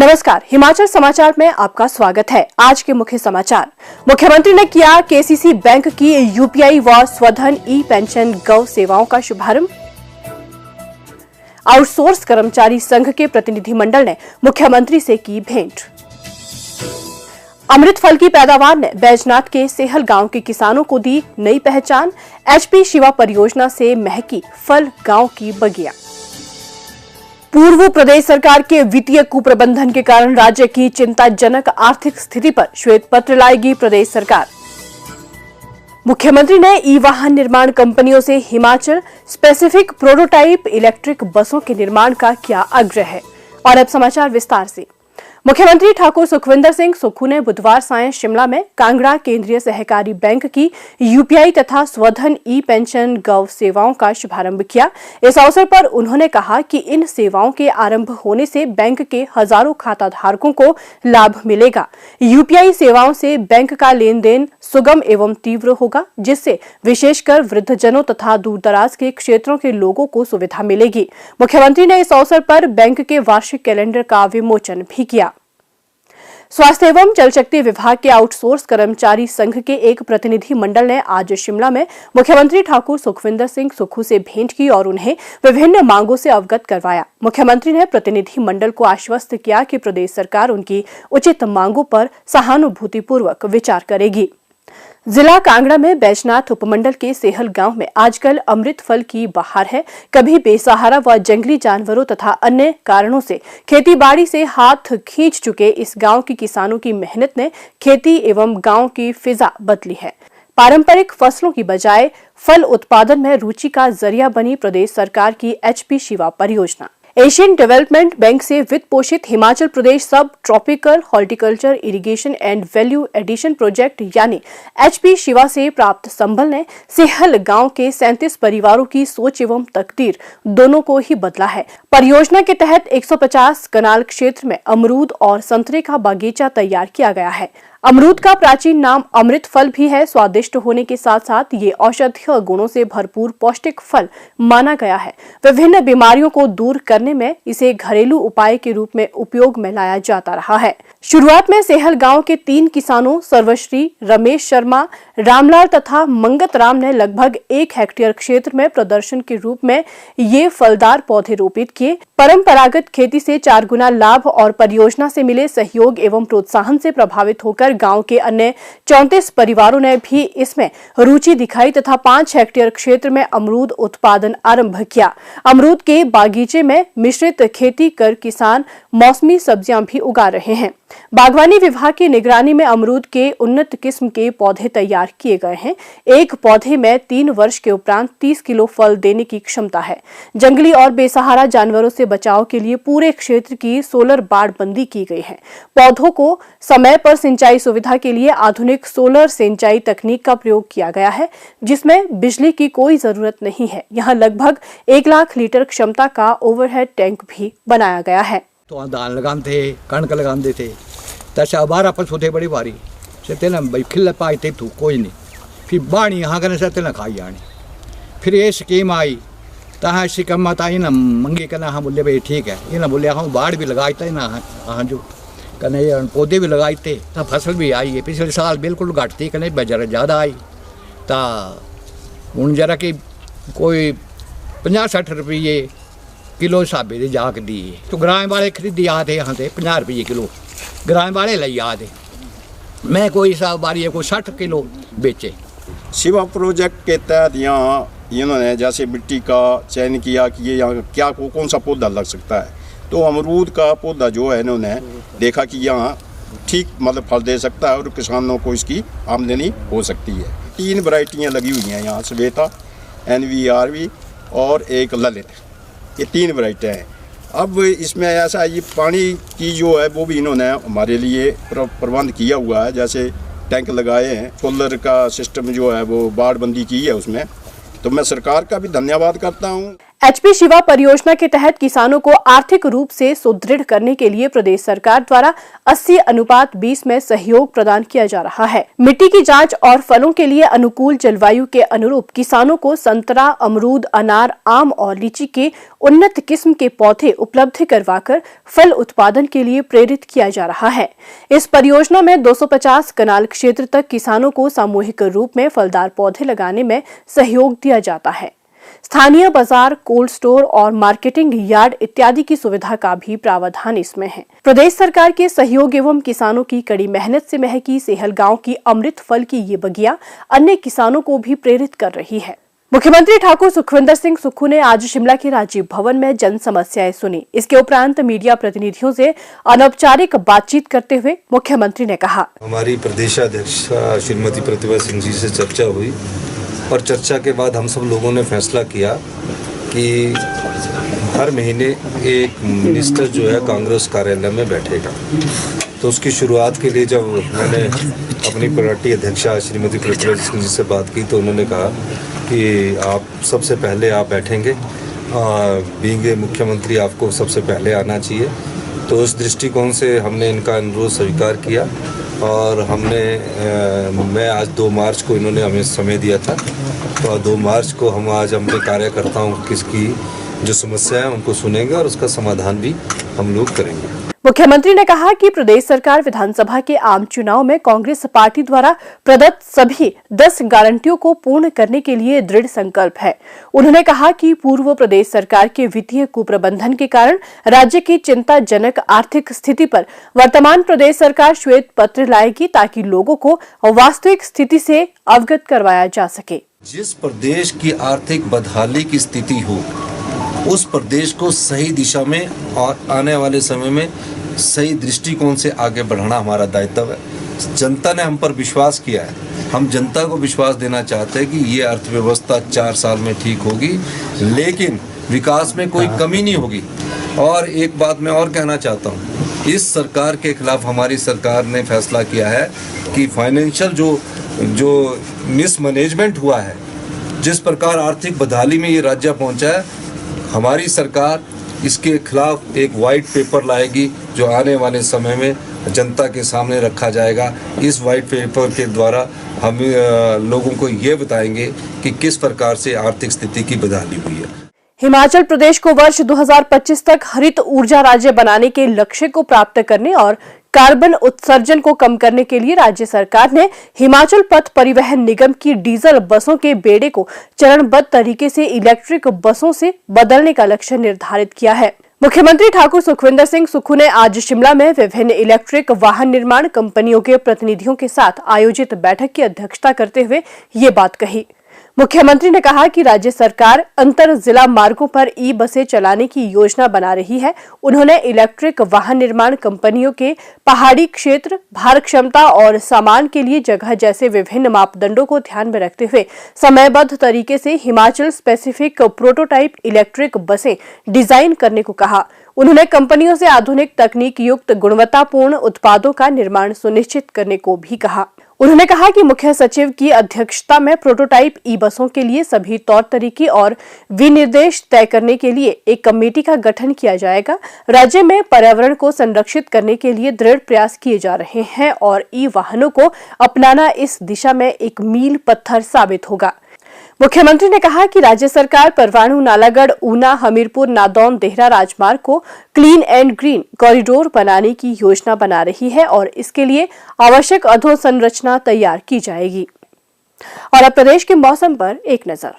नमस्कार, हिमाचल समाचार में आपका स्वागत है। आज के मुख्य समाचार। मुख्यमंत्री ने किया केसीसी बैंक की यूपीआई व स्वधन ई पेंशन गौ सेवाओं का शुभारंभ। आउटसोर्स कर्मचारी संघ के प्रतिनिधिमंडल ने मुख्यमंत्री से की भेंट। अमृत फल की पैदावार ने बैजनाथ के सेहल गांव के किसानों को दी नई पहचान। एचपी शिवा परियोजना से महकी फल गांव की बगिया। पूर्व प्रदेश सरकार के वित्तीय कुप्रबंधन के कारण राज्य की चिंताजनक आर्थिक स्थिति पर श्वेत पत्र लाएगी प्रदेश सरकार। मुख्यमंत्री ने ई वाहन निर्माण कंपनियों से हिमाचल स्पेसिफिक प्रोटोटाइप इलेक्ट्रिक बसों के निर्माण का किया आग्रह। और अब समाचार विस्तार से। मुख्यमंत्री ठाकुर सुखविंदर सिंह सुक्खू ने बुधवार सायं शिमला में कांगड़ा केंद्रीय सहकारी बैंक की यूपीआई तथा स्वधन ई पेंशन गौ सेवाओं का शुभारंभ किया। इस अवसर पर उन्होंने कहा कि इन सेवाओं के आरंभ होने से बैंक के हजारों खाता धारकों को लाभ मिलेगा। यूपीआई सेवाओं से बैंक का लेन देन सुगम एवं तीव्र होगा, जिससे विशेषकर वृद्धजनों तथा दूरदराज के क्षेत्रों के लोगों को सुविधा मिलेगी। मुख्यमंत्री ने इस अवसर पर बैंक के वार्षिक कैलेंडर का विमोचन भी किया। स्वास्थ्य एवं जल शक्ति विभाग के आउटसोर्स कर्मचारी संघ के एक प्रतिनिधि मंडल ने आज शिमला में मुख्यमंत्री ठाकुर सुखविंदर सिंह सुक्खू से भेंट की और उन्हें विभिन्न मांगों से अवगत करवाया। मुख्यमंत्री ने प्रतिनिधि मंडल को आश्वस्त किया कि प्रदेश सरकार उनकी उचित मांगों पर सहानुभूतिपूर्वक विचार करेगी। जिला कांगड़ा में बैजनाथ उपमंडल के सेहल गांव में आजकल अमृत फल की बहार है। कभी बेसहारा व जंगली जानवरों तथा अन्य कारणों से खेतीबाड़ी से हाथ खींच चुके इस गांव के किसानों की मेहनत ने खेती एवं गांव की फिजा बदली है। पारंपरिक फसलों की बजाय फल उत्पादन में रुचि का जरिया बनी प्रदेश सरकार की एचपी शिवा परियोजना। एशियन डेवलपमेंट बैंक से वित्त पोषित Himachal Pradesh subtropical horticulture irrigation and value addition project यानी एचपी शिवा से प्राप्त संबल ने सेहल गांव के 37 परिवारों की सोच एवं तकदीर दोनों को ही बदला है। परियोजना के तहत 150 कनाल क्षेत्र में अमरूद और संतरे का बागीचा तैयार किया गया है। अमरूद का प्राचीन नाम अमृत फल भी है। स्वादिष्ट होने के साथ साथ ये औषधीय गुणों से भरपूर पौष्टिक फल माना गया है। विभिन्न बीमारियों को दूर करने में इसे घरेलू उपाय के रूप में उपयोग में लाया जाता रहा है। शुरुआत में सेहल गांव के 3 किसानों सर्वश्री, रमेश शर्मा, रामलाल तथा मंगत राम ने लगभग 1 हेक्टेयर क्षेत्र में प्रदर्शन के रूप में ये फलदार पौधे रोपित किए। परंपरागत खेती से 4 गुना लाभ और परियोजना से मिले सहयोग एवं प्रोत्साहन से प्रभावित होकर गांव के अन्य 34 परिवारों ने भी इसमें रुचि दिखाई तथा 5 हेक्टेयर क्षेत्र में अमरूद उत्पादन आरंभ किया। अमरूद के बागीचे में मिश्रित खेती कर किसान मौसमी सब्जियां भी उगा रहे हैं। बागवानी विभाग की निगरानी में अमरूद के उन्नत किस्म के पौधे तैयार किए गए हैं। एक पौधे में 3 वर्ष के उपरांत 30 किलो फल देने की क्षमता है। जंगली और बेसहारा जानवरों से बचाव के लिए पूरे क्षेत्र की सोलर बाड़बंदी की गई है। पौधों को समय पर सिंचाई सुविधा के लिए आधुनिक सोलर सिंचाई तकनीक का प्रयोग किया गया है, जिसमें बिजली की कोई जरूरत नहीं है। यहाँ लगभग 1 लाख लीटर क्षमता का ओवरहेड टैंक भी बनाया गया है। तो धान लगाते थे, कणक लगाते थे, तसा 12 पशु थे बड़ी भारी से तेना भाई खिल पाए थे तू कोई नहीं। फिर बाणी यहाँ करने से तेना खाई आनी। फिर ये स्कीम आई तहाँ स्कीम आई ना मंगी करना। हाँ बोले भाई ठीक है। ये ना बोले हाँ बाढ़ भी लगाई थे ना, हाँ जो कने पौधे भी लगाए थे, तो फसल भी आई है। पिछले साल बिल्कुल घट थी, कने जरा ज़्यादा आई तो हूँ जरा कि कोई 50-60 रुपये किलो हिसाबे दे जाक दी। तो ग्राम वाले खरीदी आते यहाँ से 50 रुपये किलो ग्राम वाले ले आते। मैं कोई हिसाब बारी है कोई 60 किलो बेचे। शिवा प्रोजेक्ट के तहत यहाँ इन्होंने जैसे मिट्टी का चयन किया कि ये यहाँ क्या कौन सा पौधा लग सकता है। तो अमरूद का पौधा जो है इन्होंने देखा कि यहाँ ठीक मतलब फल दे सकता है और किसानों को इसकी आमदनी हो सकती है। 3 वैरायटियाँ लगी हुई हैं यहाँ, श्वेता, NVRV और एक ललित, ये 3 वैरायटियाँ हैं। अब इसमें ऐसा ये पानी की जो है वो भी इन्होंने हमारे लिए प्रबंध किया हुआ है। जैसे टैंक लगाए हैं, सोलर का सिस्टम जो है वो बाड़बंदी की है उसमें। तो मैं सरकार का भी धन्यवाद करता हूँ। एचपी शिवा परियोजना के तहत किसानों को आर्थिक रूप से सुदृढ़ करने के लिए प्रदेश सरकार द्वारा 80:20 में सहयोग प्रदान किया जा रहा है। मिट्टी की जांच और फलों के लिए अनुकूल जलवायु के अनुरूप किसानों को संतरा, अमरूद, अनार, आम और लीची के उन्नत किस्म के पौधे उपलब्ध करवाकर फल उत्पादन के लिए प्रेरित किया जा रहा है। इस परियोजना में 250 कनाल क्षेत्र तक किसानों को सामूहिक रूप में फलदार पौधे लगाने में सहयोग दिया जाता है। स्थानीय बाजार, कोल्ड स्टोर और मार्केटिंग यार्ड इत्यादि की सुविधा का भी प्रावधान इसमें है। प्रदेश सरकार के सहयोग एवं किसानों की कड़ी मेहनत से महकी सेहल गांव की अमृत फल की ये बगिया अन्य किसानों को भी प्रेरित कर रही है। मुख्यमंत्री ठाकुर सुखविंदर सिंह सुक्खू ने आज शिमला के राजीव भवन में जन समस्याएं सुनी। इसके उपरांत मीडिया प्रतिनिधियों से अनौपचारिक बातचीत करते हुए मुख्यमंत्री ने कहा, हमारी प्रदेशाध्यक्ष श्रीमती प्रतिभा सिंह जी से चर्चा हुई और चर्चा के बाद हम सब लोगों ने फैसला किया कि हर महीने एक मिनिस्टर जो है कांग्रेस कार्यालय में बैठेगा। तो उसकी शुरुआत के लिए जब मैंने अपनी पार्टी अध्यक्षा श्रीमती प्रतिभा सिंह जी से बात की तो उन्होंने कहा कि आप सबसे पहले आप बैठेंगे, बीइंग मुख्यमंत्री आपको सबसे पहले आना चाहिए। तो उस दृष्टिकोण से हमने इनका अनुरोध स्वीकार किया और मैं आज 2 मार्च को इन्होंने हमें समय दिया था, तो 2 मार्च को हम आज अपने कार्यकर्ताओं किसकी जो समस्या है उनको सुनेंगे और उसका समाधान भी हम लोग करेंगे। मुख्यमंत्री ने कहा कि प्रदेश सरकार विधानसभा के आम चुनाव में कांग्रेस पार्टी द्वारा प्रदत्त सभी 10 गारंटियों को पूर्ण करने के लिए दृढ़ संकल्प है। उन्होंने कहा कि पूर्व प्रदेश सरकार के वित्तीय कुप्रबंधन के कारण राज्य की चिंताजनक आर्थिक स्थिति पर वर्तमान प्रदेश सरकार श्वेत पत्र लाएगी ताकि लोगों को वास्तविक स्थिति से अवगत करवाया जा सके। जिस प्रदेश की आर्थिक बदहाली की स्थिति हो उस प्रदेश को सही दिशा में और आने वाले समय में सही दृष्टिकोण से आगे बढ़ाना हमारा दायित्व है। जनता ने हम पर विश्वास किया है, हम जनता को विश्वास देना चाहते हैं कि ये अर्थव्यवस्था 4 साल में ठीक होगी, लेकिन विकास में कोई कमी नहीं होगी। और एक बात मैं और कहना चाहता हूँ, इस सरकार के खिलाफ हमारी सरकार ने फैसला किया है कि फाइनेंशियल जो मिसमैनेजमेंट हुआ है, जिस प्रकार आर्थिक बदहाली में ये राज्य पहुँचा है, हमारी सरकार इसके खिलाफ एक वाइट पेपर लाएगी जो आने वाले समय में जनता के सामने रखा जाएगा। इस वाइट पेपर के द्वारा हम लोगों को ये बताएंगे कि किस प्रकार से आर्थिक स्थिति की बदहाली हुई है। हिमाचल प्रदेश को वर्ष 2025 तक हरित ऊर्जा राज्य बनाने के लक्ष्य को प्राप्त करने और कार्बन उत्सर्जन को कम करने के लिए राज्य सरकार ने हिमाचल पथ परिवहन निगम की डीजल बसों के बेड़े को चरणबद्ध तरीके से इलेक्ट्रिक बसों से बदलने का लक्ष्य निर्धारित किया है। मुख्यमंत्री ठाकुर सुखविंदर सिंह सुक्खू ने आज शिमला में विभिन्न इलेक्ट्रिक वाहन निर्माण कंपनियों के प्रतिनिधियों के साथ आयोजित बैठक की अध्यक्षता करते हुए ये बात कही। मुख्यमंत्री ने कहा कि राज्य सरकार अंतर जिला मार्गों पर ई बसें चलाने की योजना बना रही है। उन्होंने इलेक्ट्रिक वाहन निर्माण कंपनियों के पहाड़ी क्षेत्र, भार क्षमता और सामान के लिए जगह जैसे विभिन्न मापदंडों को ध्यान में रखते हुए समयबद्ध तरीके से हिमाचल स्पेसिफिक प्रोटोटाइप इलेक्ट्रिक बसें डिजाइन करने को कहा। उन्होंने कंपनियों से आधुनिक तकनीक युक्त गुणवत्तापूर्ण उत्पादों का निर्माण सुनिश्चित करने को भी कहा। उन्होंने कहा कि मुख्य सचिव की अध्यक्षता में प्रोटोटाइप ई बसों के लिए सभी तौर तरीके और विनिर्देश तय करने के लिए एक कमेटी का गठन किया जाएगा। राज्य में पर्यावरण को संरक्षित करने के लिए दृढ़ प्रयास किए जा रहे हैं और ई वाहनों को अपनाना इस दिशा में एक मील पत्थर साबित होगा। मुख्यमंत्री ने कहा कि राज्य सरकार परवाणु, नालागढ़, ऊना, हमीरपुर, नादौन, देहरा राजमार्ग को क्लीन एंड ग्रीन कॉरिडोर बनाने की योजना बना रही है और इसके लिए आवश्यक अधोसंरचना तैयार की जाएगी। और अब प्रदेश के मौसम पर एक नजर।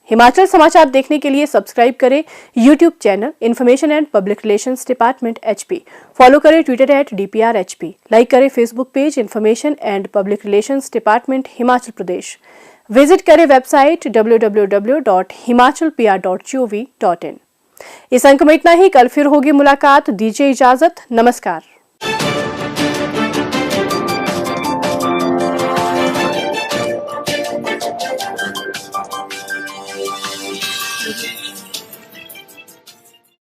हिमाचल समाचार देखने के लिए सब्सक्राइब करें YouTube channel information and public relations department HP। Follow करें ट्विटर @DPRHP। लाइक करें Facebook page information and public relations department Himachal Pradesh. Visit करें वेबसाइट www.himachalpr.gov.in। इस अंक में इतना ही। कल फिर होगी मुलाकात। दीजिए इजाजत। नमस्कार।